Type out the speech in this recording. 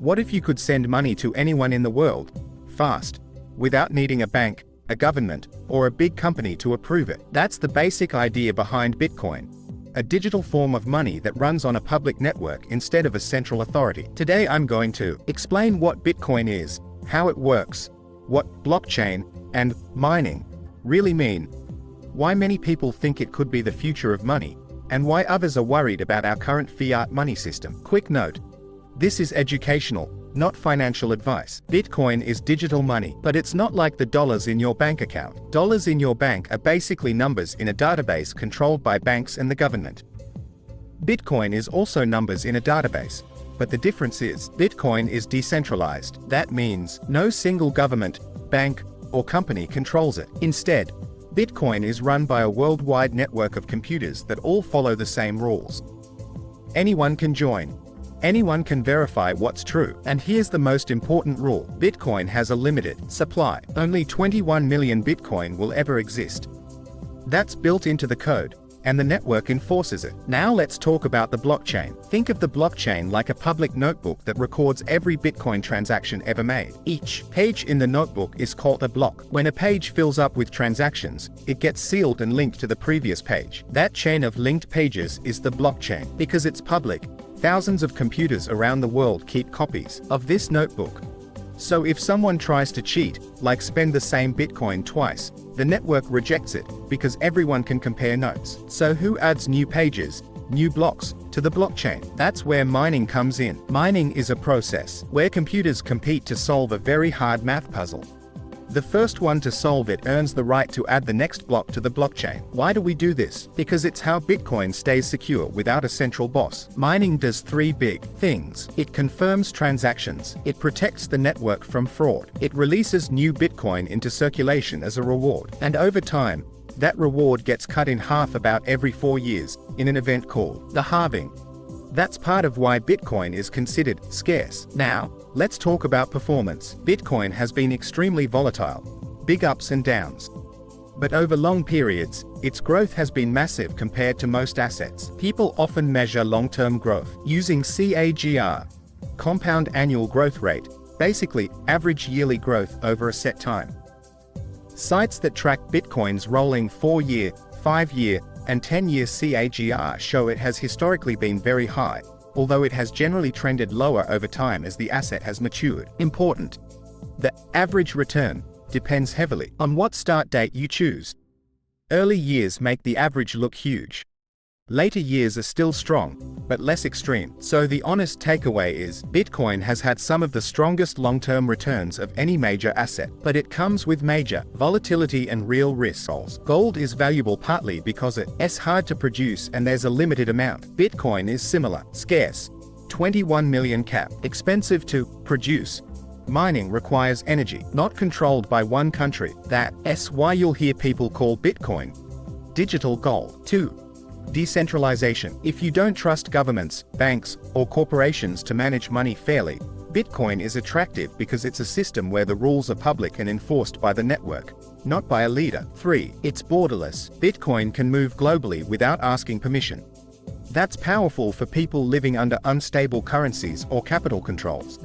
What if you could send money to anyone in the world, fast, without needing a bank, a government, or a big company to approve it? That's the basic idea behind Bitcoin, a digital form of money that runs on a public network instead of a central authority. Today I'm going to explain what Bitcoin is, how it works, what blockchain and mining really mean, why many people think it could be the future of money, and why others are worried about our current fiat money system. Quick note: this is educational, not financial advice. Bitcoin is digital money, but it's not like the dollars in your bank account. Dollars in your bank are basically numbers in a database controlled by banks and the government. Bitcoin is also numbers in a database, but the difference is, Bitcoin is decentralized. That means, no single government, bank, or company controls it. Instead, Bitcoin is run by a worldwide network of computers that all follow the same rules. Anyone can join. Anyone can verify what's true. And here's the most important rule: Bitcoin has a limited supply. Only 21 million Bitcoin will ever exist. That's built into the code, and the network enforces it. Now let's talk about the blockchain. Think of the blockchain like a public notebook that records every Bitcoin transaction ever made. Each page in the notebook is called a block. When a page fills up with transactions, it gets sealed and linked to the previous page. That chain of linked pages is the blockchain. Because it's public, thousands of computers around the world keep copies of this notebook. So if someone tries to cheat, like spend the same Bitcoin twice, the network rejects it, because everyone can compare notes. So who adds new pages, new blocks, to the blockchain? That's where mining comes in. Mining is a process where computers compete to solve a very hard math puzzle. The first one to solve it earns the right to add the next block to the blockchain. Why do we do this? Because it's how Bitcoin stays secure without a central boss. Mining does three big things. It confirms transactions. It protects the network from fraud. It releases new Bitcoin into circulation as a reward. And over time, that reward gets cut in half about every 4 years, in an event called the halving. That's part of why Bitcoin is considered scarce. Now, let's talk about performance. Bitcoin has been extremely volatile, big ups and downs. But over long periods, its growth has been massive compared to most assets. People often measure long-term growth using CAGR, compound annual growth rate, basically average yearly growth over a set time. Sites that track Bitcoin's rolling 4-year, 5-year, and 10-year CAGR show it has historically been very high, although it has generally trended lower over time as the asset has matured. Important: the average return depends heavily on what start date you choose. Early years make the average look huge. Later years are still strong, but less extreme. So the honest takeaway is, Bitcoin has had some of the strongest long-term returns of any major asset, but it comes with major volatility and real risks. Gold is valuable partly because it's hard to produce and there's a limited amount. Bitcoin is similar, scarce, 21 million cap, expensive to produce. Mining requires energy, not controlled by one country. That's why you'll hear people call Bitcoin digital gold. 2. Decentralization. If you don't trust governments, banks, or corporations to manage money fairly, Bitcoin is attractive because it's a system where the rules are public and enforced by the network, not by a leader. 3. It's borderless. Bitcoin can move globally without asking permission. That's powerful for people living under unstable currencies or capital controls.